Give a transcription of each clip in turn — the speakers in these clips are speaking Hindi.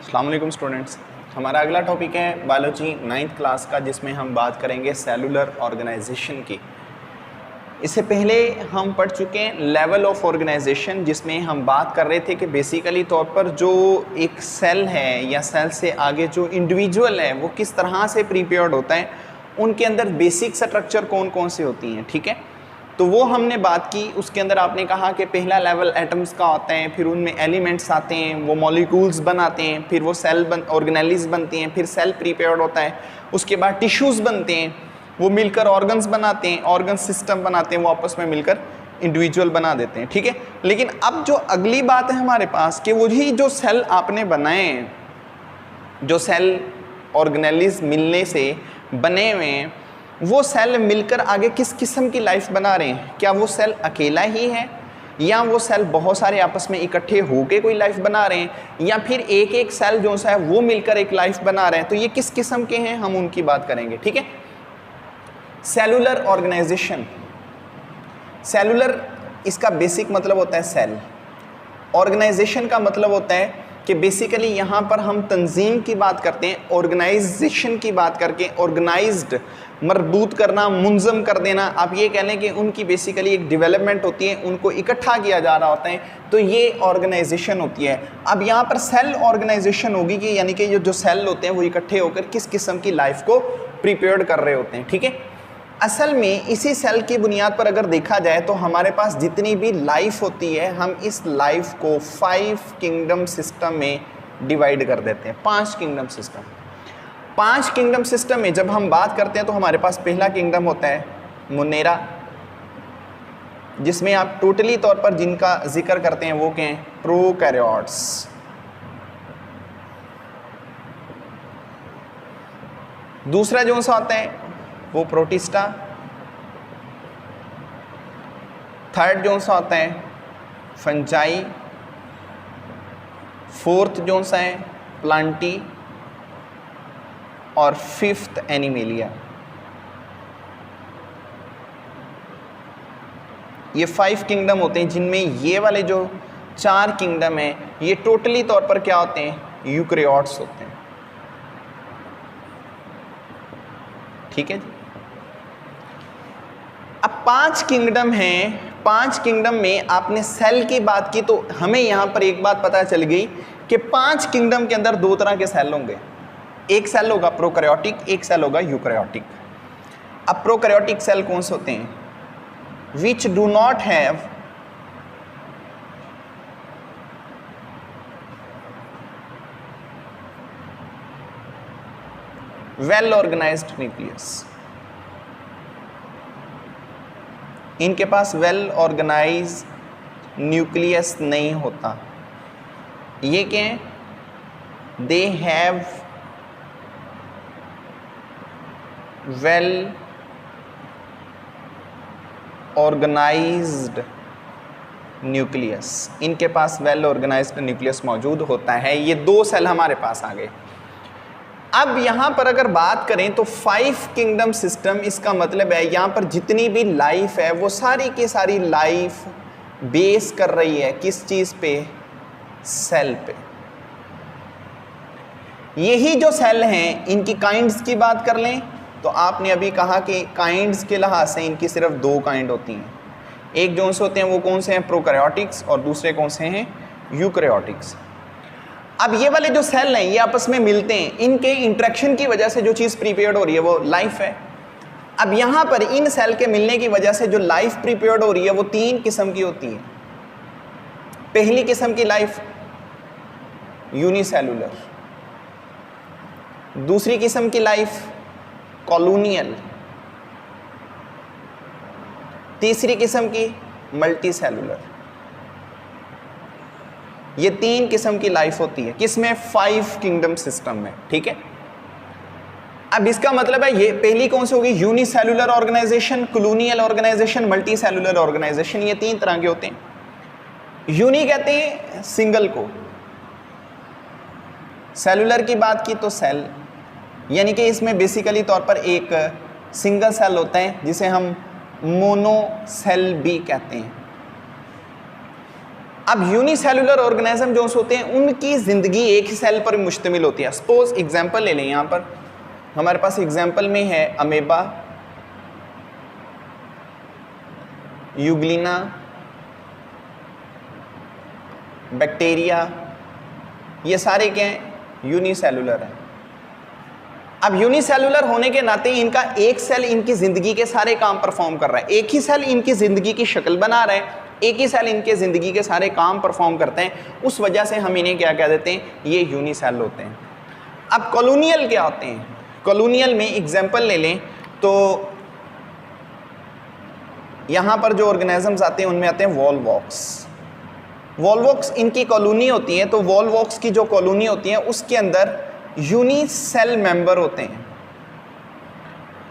अस्सलाम वालेकुम स्टूडेंट्स। हमारा अगला टॉपिक है बायोलॉजी 9th क्लास का, जिसमें हम बात करेंगे सेलुलर ऑर्गेनाइजेशन की। इससे पहले हम पढ़ चुके हैं लेवल ऑफ ऑर्गेनाइजेशन, जिसमें हम बात कर रहे थे कि बेसिकली तौर पर जो एक सेल है या सेल से आगे जो इंडिविजुअल है वो किस तरह से प्रीपेयर्ड होता है, उनके अंदर बेसिक स्ट्रक्चर कौन कौन सी होती हैं। ठीक है, तो वो हमने बात की। उसके अंदर आपने कहा कि पहला लेवल एटम्स का होता है, फिर उनमें एलिमेंट्स आते हैं, वो मॉलिक्यूल्स बनाते हैं, फिर वो सेल ऑर्गेनेलिज बनती हैं, फिर सेल प्रीपेयर्ड होता है, उसके बाद टिश्यूज़ बनते हैं, वो मिलकर ऑर्गन्स बनाते हैं, ऑर्गन सिस्टम बनाते हैं, वो आपस में मिलकर इंडिविजुअल बना देते हैं। ठीक है, लेकिन अब जो अगली बात है हमारे पास कि वही जो सेल आपने बनाए हैं, जो सेल ऑर्गेनेलिज मिलने से बने हुए हैं, वो सेल मिलकर आगे किस किस्म की लाइफ बना रहे हैं। क्या वो सेल अकेला ही है, या वो सेल बहुत सारे आपस में इकट्ठे होकर कोई लाइफ बना रहे हैं, या फिर एक एक सेल जो सा है वो मिलकर एक लाइफ बना रहे हैं। तो ये किस किस्म के हैं, हम उनकी बात करेंगे। ठीक है, सेलुलर ऑर्गेनाइजेशन। सेलुलर इसका बेसिक मतलब होता है सेल। ऑर्गेनाइजेशन का मतलब होता है कि बेसिकली यहाँ पर हम तंजीम की बात करते हैं, ऑर्गेनाइजेशन की बात करके ऑर्गेनाइज्ड, मरबूत करना, मुंजम कर देना। आप ये कह लें कि उनकी बेसिकली एक डेवलपमेंट होती है, उनको इकट्ठा किया जा रहा होता है, तो ये ऑर्गेनाइजेशन होती है। अब यहाँ पर सेल ऑर्गेनाइजेशन होगी कि यानी कि जो सेल होते हैं वो इकट्ठे होकर किस किस्म की लाइफ को प्रिपेयर्ड कर रहे होते हैं। ठीक है, असल में इसी सेल की बुनियाद पर अगर देखा जाए तो हमारे पास जितनी भी लाइफ होती है, हम इस लाइफ को 5 किंगडम सिस्टम में डिवाइड कर देते हैं। 5 किंगडम सिस्टम। 5 किंगडम सिस्टम में जब हम बात करते हैं तो हमारे पास पहला किंगडम होता है मोनेरा, जिसमें आप टोटली तौर पर जिनका जिक्र करते हैं वो क्या हैं, प्रोकैरियोट्स। दूसरा जो सा होता है वो प्रोटिस्टा। थर्ड जो सा होता है फंजाई। फोर्थ जो सा है प्लांटी, और फिफ्थ एनिमेलिया। ये 5 किंगडम होते हैं, जिनमें ये वाले जो 4 किंगडम हैं ये टोटली तौर पर क्या होते हैं, यूकैरियोट्स होते हैं। ठीक है जी। अब 5 किंगडम हैं, 5 किंगडम में आपने सेल की बात की, तो हमें यहां पर एक बात पता चल गई कि 5 किंगडम के अंदर 2 तरह के सेल होंगे। एक सेल होगा प्रोकैरियोटिक, एक सेल होगा यूकैरियोटिक। अब प्रोकैरियोटिक सेल कौन से होते हैं, which do not have well organised nucleus. इनके पास वेल ऑर्गेनाइज न्यूक्लियस नहीं होता। ये क्या है, they have well organised nucleus. इनके पास वेल ऑर्गेनाइज्ड न्यूक्लियस मौजूद होता है। ये 2 सेल हमारे पास आ गए। अब यहाँ पर अगर बात करें तो 5 किंगडम सिस्टम, इसका मतलब है यहाँ पर जितनी भी लाइफ है वो सारी की सारी लाइफ बेस कर रही है किस चीज़ पे, सेल पे। यही जो सेल हैं इनकी काइंड्स की बात कर लें तो आपने अभी कहा कि काइंड्स के लिहाज से इनकी सिर्फ 2 काइंड होती हैं। एक जो से होते हैं वो कौन से हैं, प्रोकैरियोटिक्स, और दूसरे कौन से हैं, यूकैरियोटिक्स। अब ये वाले जो सेल हैं ये आपस में मिलते हैं, इनके इंटरेक्शन की वजह से जो चीज़ प्रीपेयर्ड हो रही है वो लाइफ है। अब यहाँ पर इन सेल के मिलने की वजह से जो लाइफ प्रीपेयर्ड हो रही है वो 3 किस्म की होती है। पहली किस्म की लाइफ यूनिसेलुलर, दूसरी किस्म की लाइफ कॉलोनियल, तीसरी किस्म की मल्टी सेलुलर। ये 3 किस्म की लाइफ होती है किसमें, 5 किंगडम सिस्टम में। ठीक है, अब इसका मतलब है ये पहली कौन सी होगी, unicellular organisation, colonial organisation, multicellular organisation. ये 3 तरह के होते हैं। यूनि कहते हैं सिंगल को, सेलुलर की बात की तो सेल, यानी कि इसमें बेसिकली तौर पर एक सिंगल सेल होता है जिसे हम मोनो सेल भी कहते हैं। अब यूनिसेलुलर ऑर्गेनिज्म जो होते हैं उनकी जिंदगी एक ही सेल पर मुश्तमिल होती है। सपोज एग्जांपल ले लें, यहाँ पर हमारे पास एग्जांपल में है अमेबा, यूग्लिना, बैक्टीरिया, ये सारे क्या हैं? यूनिसेलुलर है। अब यूनिसेलुलर होने के नाते इनका एक सेल इनकी जिंदगी के सारे काम परफॉर्म कर रहा है, एक ही सेल इनकी जिंदगी की शक्ल बना रहा है, एक ही सेल इनके जिंदगी के सारे काम परफॉर्म करते हैं। उस वजह से हम इन्हें क्या कह देते हैं? ये यूनिसेल होते हैं। अब कॉलोनियल क्या होते हैं? कॉलोनियल में एग्जांपल ले लें तो यहां पर जो ऑर्गेनिजम्स आते हैं उनमें आते हैं वॉलवॉक्स। वॉलवॉक्स इनकी कॉलोनी होती है, तो वॉलवॉक्स की जो कॉलोनी होती है उसके अंदर यूनिसेल मेंबर होते हैं।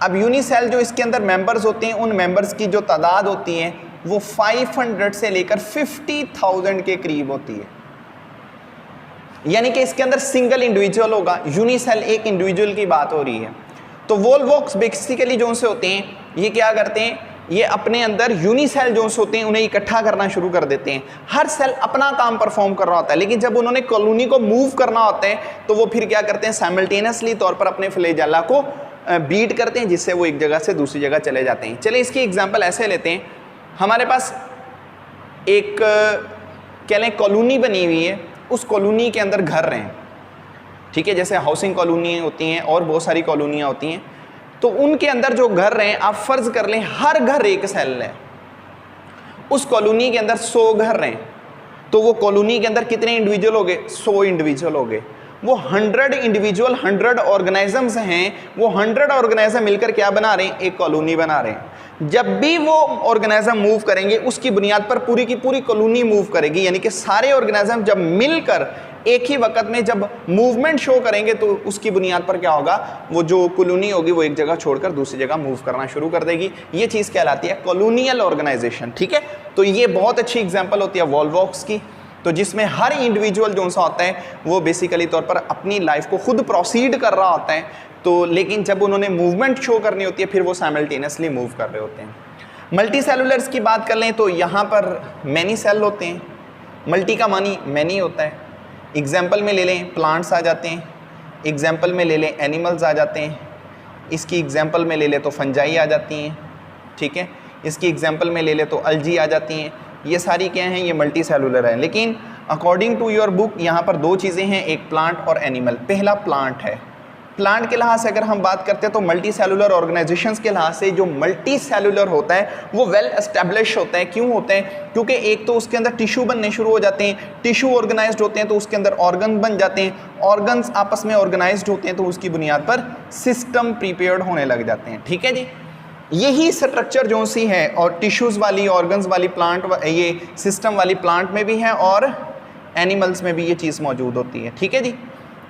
अब यूनिसेल जो इसके अंदर मेंबर्स होते हैं, उन मेंबर्स की जो तादाद होती है वो 500 से लेकर 50,000 के करीब होती है। यानी कि इसके अंदर सिंगल इंडिविजुअल होगा, यूनिसेल एक इंडिविजुअल की बात हो रही है। तो वॉलवॉक्स बेसिकली जो से होते हैं ये क्या करते हैं? ये अपने अंदर यूनिसेल जो होते हैं उन्हें इकट्ठा करना शुरू कर देते हैं। हर सेल अपना काम परफॉर्म कर रहा होता है, लेकिन जब उन्होंने कॉलोनी को मूव करना होता है तो वो फिर क्या करते हैं? साइमल्टेनियसली तौर पर अपने फ्लैजेला को बीट करते हैं, जिससे वो एक जगह से दूसरी जगह चले जाते हैं। चलिए इसकी एग्जांपल ऐसे लेते हैं। हमारे पास एक कह लें कॉलोनी बनी हुई है, उस कॉलोनी के अंदर घर हैं, ठीक है, जैसे हाउसिंग कॉलोनी होती हैं और बहुत सारी कॉलोनियाँ होती हैं। तो उनके अंदर जो घर हैं, आप फर्ज कर लें हर घर एक सेल है। उस कॉलोनी के अंदर 100 घर हैं, तो वो कॉलोनी के अंदर कितने इंडिविजुअल हो गए? 100 इंडिविजुअल हो गए। वो 100 इंडिविजुअल 100 ऑर्गेनिजम्स हैं, वो 100 ऑर्गेनिज्म मिलकर क्या बना रहे हैं? एक कॉलोनी बना रहे हैं। जब भी वो ऑर्गेनिज्म मूव करेंगे उसकी बुनियाद पर पूरी की पूरी कॉलोनी मूव करेगी, यानी कि सारे ऑर्गेनिज्म जब मिलकर एक ही वक्त में जब मूवमेंट शो करेंगे तो उसकी बुनियाद पर क्या होगा? वो जो कॉलोनी होगी वो एक जगह छोड़कर दूसरी जगह मूव करना शुरू कर देगी। ये चीज़ कहलाती है कॉलोनियल ऑर्गेनाइजेशन, ठीक है। तो ये बहुत अच्छी एग्जांपल होती है वॉलवॉक्स की, तो जिसमें हर इंडिविजुअल जो सा होता है वो बेसिकली तौर पर अपनी लाइफ को खुद प्रोसीड कर रहा होता है, तो लेकिन जब उन्होंने मूवमेंट शो करनी होती है फिर वो साइमल्टेनियसली मूव कर रहे होते हैं। मल्टी सेलुलर्स की बात कर लें तो यहाँ पर मैनी सेल होते हैं। मल्टी का मानी मैनी होता है। एग्जाम्पल में ले लें प्लांट्स आ जाते हैं, एग्जाम्पल में ले लें एनिमल्स आ जाते हैं, इसकी एग्जाम्पल में ले लें तो फंजाई आ जाती हैं, ठीक है, इसकी एग्जाम्पल में ले लें तो अल्जी आ जाती हैं। ये सारी क्या हैं? ये मल्टी सेलुलर हैं। लेकिन अकॉर्डिंग टू योर बुक यहाँ पर दो चीज़ें हैं, एक प्लांट और एनिमल। पहला प्लांट है। प्लांट के लिहाज से अगर हम बात करते हैं तो मल्टी सेलुलर ऑर्गेनाइजेशंस के लिहाज से जो मल्टी सेलुलर होता है वो वेल एस्टेब्लिश होता है। क्यों होता है? क्योंकि एक तो उसके अंदर टिश्यू बनने शुरू हो जाते हैं, टिश्यू ऑर्गेनाइज्ड होते हैं तो उसके अंदर ऑर्गन बन जाते हैं, ऑर्गन्स आपस में ऑर्गेनाइज्ड होते हैं तो उसकी बुनियाद पर सिस्टम प्रिपेयर्ड होने लग जाते हैं, ठीक है जी। यही स्ट्रक्चर जो सी है और टिश्यूज़ वाली ऑर्गन्स वाली प्लांट, ये सिस्टम वाली प्लांट में भी है और एनिमल्स में भी ये चीज़ मौजूद होती है, ठीक है जी।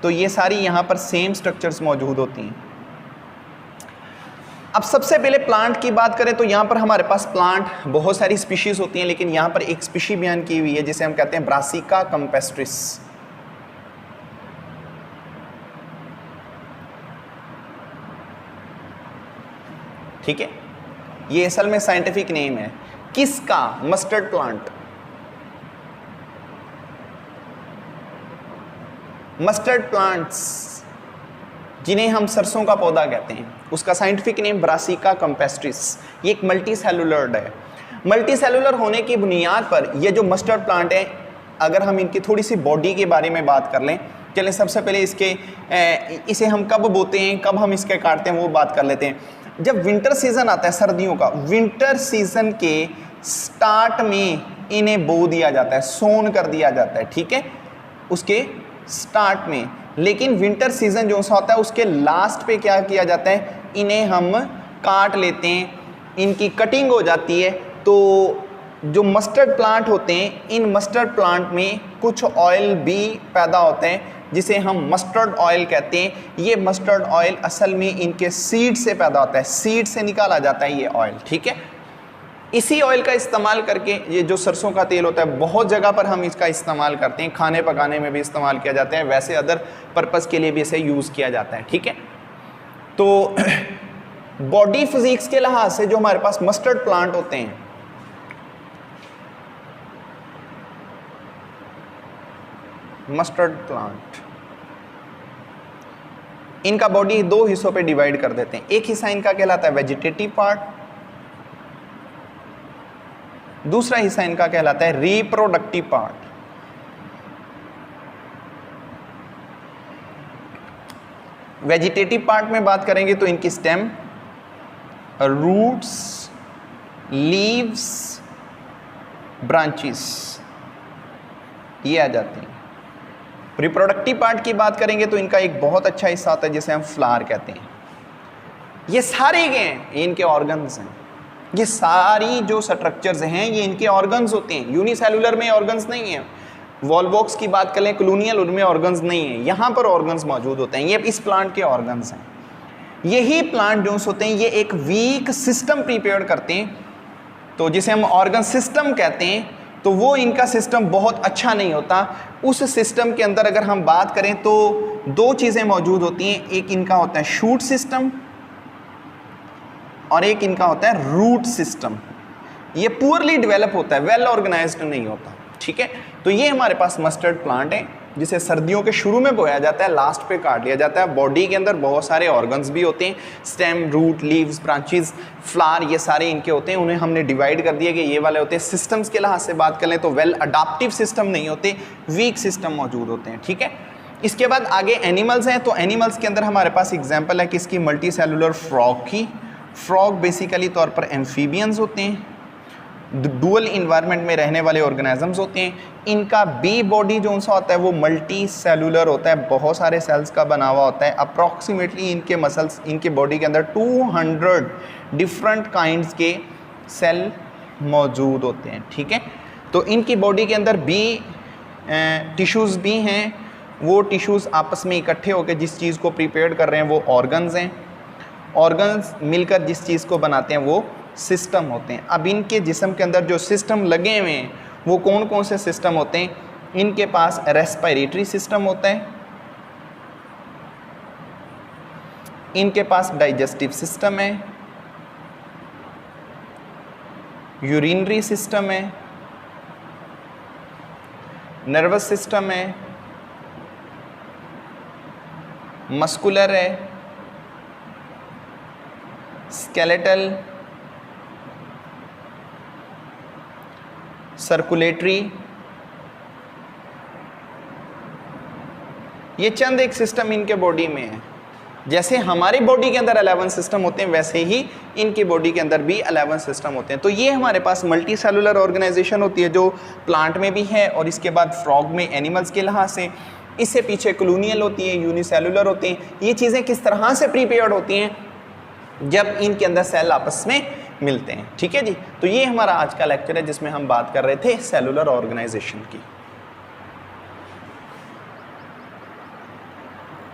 तो ये सारी यहाँ पर सेम स्ट्रक्चर्स मौजूद होती हैं। अब सबसे पहले प्लांट की बात करें तो यहाँ पर हमारे पास प्लांट बहुत सारी स्पीशीज़ होती हैं, लेकिन यहाँ पर एक स्पीशी बयान की हुई है जिसे हम कहते हैं ब्रासिका कैम्पेस्ट्रिस। ठीक है, ये असल में साइंटिफिक नेम है किसका? Mustard plant. मस्टर्ड प्लांट्स जिन्हें हम सरसों का पौधा कहते हैं, उसका साइंटिफिक नेम ब्रासिका कैम्पेस्ट्रिस। ये एक मल्टी सेलुलर है। मल्टी सेलुलर होने की बुनियाद पर ये जो मस्टर्ड प्लांट है, अगर हम इनकी थोड़ी सी बॉडी के बारे में बात कर लें, चलें सबसे पहले इसे हम कब बोते हैं, कब हम इसके काटते हैं वो बात कर लेते हैं। जब विंटर सीजन आता है, सर्दियों का, विंटर सीजन के स्टार्ट में इन्हें बो दिया जाता है, सोन कर दिया जाता है, ठीक है, उसके स्टार्ट में। लेकिन विंटर सीजन जो सा होता है उसके लास्ट पे क्या किया जाता है? इन्हें हम काट लेते हैं, इनकी कटिंग हो जाती है। तो जो मस्टर्ड प्लांट होते हैं, इन मस्टर्ड प्लांट में कुछ ऑयल भी पैदा होते हैं जिसे हम मस्टर्ड ऑयल कहते हैं। ये मस्टर्ड ऑयल असल में इनके सीड से पैदा होता है, सीड से निकाला जाता है ये ऑयल, ठीक है। इसी ऑयल का इस्तेमाल करके, ये जो सरसों का तेल होता है बहुत जगह पर हम इसका इस्तेमाल करते हैं, खाने पकाने में भी इस्तेमाल किया जाता है, वैसे अदर पर्पज़ के लिए भी इसे यूज़ किया जाता है, ठीक है। तो बॉडी फिजिक्स के लिहाज से जो हमारे पास मस्टर्ड प्लांट होते हैं, मस्टर्ड प्लांट। इनका बॉडी दो हिस्सों पे डिवाइड कर देते हैं। एक हिस्सा इनका कहलाता है वेजिटेटिव पार्ट, दूसरा हिस्सा इनका कहलाता है रिप्रोडक्टिव पार्ट। वेजिटेटिव पार्ट में बात करेंगे तो इनकी स्टेम, रूट्स, लीव्स, ब्रांचेस ये आ जाते हैं। रिप्रोडक्टिव पार्ट की बात करेंगे तो इनका एक बहुत अच्छा हिस्सा होता है जिसे हम फ्लावर कहते हैं। ये सारे हैं इनके ऑर्गन्स हैं। ये सारी जो स्ट्रक्चर्स हैं ये इनके ऑर्गन्स होते हैं। यूनिसेलुलर में ऑर्गन्स नहीं है। वॉलवॉक्स की बात करें, कॉलोनियल, उनमें ऑर्गन्स नहीं है। यहाँ पर ऑर्गन्स मौजूद होते हैं। ये इस प्लांट के ऑर्गन्स हैं। यही प्लांट जो होते हैं ये एक वीक सिस्टम प्रिपेयर करते हैं, तो जिसे हम ऑर्गन सिस्टम कहते हैं। तो वो इनका सिस्टम बहुत अच्छा नहीं होता। उस सिस्टम के अंदर अगर हम बात करें तो दो चीज़ें मौजूद होती हैं। एक इनका होता है शूट सिस्टम और एक इनका होता है रूट सिस्टम। ये पुअरली डेवलप होता है, वेल ऑर्गेनाइज्ड नहीं होता। ठीक है, तो ये हमारे पास मस्टर्ड प्लांट है जिसे सर्दियों के शुरू में बोया जाता है, लास्ट पे काट लिया जाता है। बॉडी के अंदर बहुत सारे ऑर्गन्स भी होते हैं, stem, root, leaves, branches, flower, ये सारे इनके होते हैं। उन्हें हमने डिवाइड कर दिया कि ये वाले होते हैं। सिस्टम्स के लिहाज से बात करें तो वेल अडाप्टिव सिस्टम नहीं होते, वीक सिस्टम मौजूद होते हैं। ठीक है, इसके बाद आगे एनिमल्स हैं। तो एनिमल्स के अंदर हमारे पास एग्जाम्पल है किसकी, मल्टी सेलुलर फ्रॉग की। फ्रॉग बेसिकली तौर पर एम्फीबियंस होते हैं, डुअल इन्वायरमेंट में रहने वाले ऑर्गेनिजम्स होते हैं। इनका बी बॉडी जो सा होता है वो मल्टी सेलुलर होता है, बहुत सारे सेल्स का बना हुआ होता है। अप्रॉक्सीमेटली इनके मसल्स, इनके बॉडी के अंदर 200 डिफरेंट काइंड्स के सेल मौजूद होते हैं। ठीक है, तो इनकी बॉडी के अंदर बी टिश्यूज़ भी हैं। वो टिश्यूज़ आपस में इकट्ठे होकर जिस चीज़ को प्रिपेयर कर रहे हैं वो ऑर्गन्स हैं। ऑर्गन्स मिलकर जिस चीज़ को बनाते हैं वो सिस्टम होते हैं। अब इनके जिस्म के अंदर जो सिस्टम लगे हुए हैं वो कौन कौन से सिस्टम होते हैं? इनके पास रेस्पिरेटरी सिस्टम होता है, इनके पास डाइजेस्टिव सिस्टम है, यूरिनरी सिस्टम है, नर्वस सिस्टम है, मस्कुलर है, स्केलेटल, सर्कुलेटरी। ये चंद एक सिस्टम इनके बॉडी में है। जैसे हमारी बॉडी के अंदर 11 सिस्टम होते हैं वैसे ही इनकी बॉडी के अंदर भी 11 सिस्टम होते हैं। तो ये हमारे पास मल्टी सेलुलर ऑर्गेनाइजेशन होती है जो प्लांट में भी है और इसके बाद फ्रॉग में एनिमल्स के लिहाज से। इससे पीछे कॉलोनियल होती है, यूनिसेलुलर होती हैं। ये चीज़ें किस तरह से प्रीपेयर्ड होती हैं? जब इनके अंदर सेल आपस में मिलते हैं। ठीक है जी, तो ये हमारा आज का लेक्चर है जिसमें हम बात कर रहे थे सेलुलर ऑर्गेनाइजेशन की।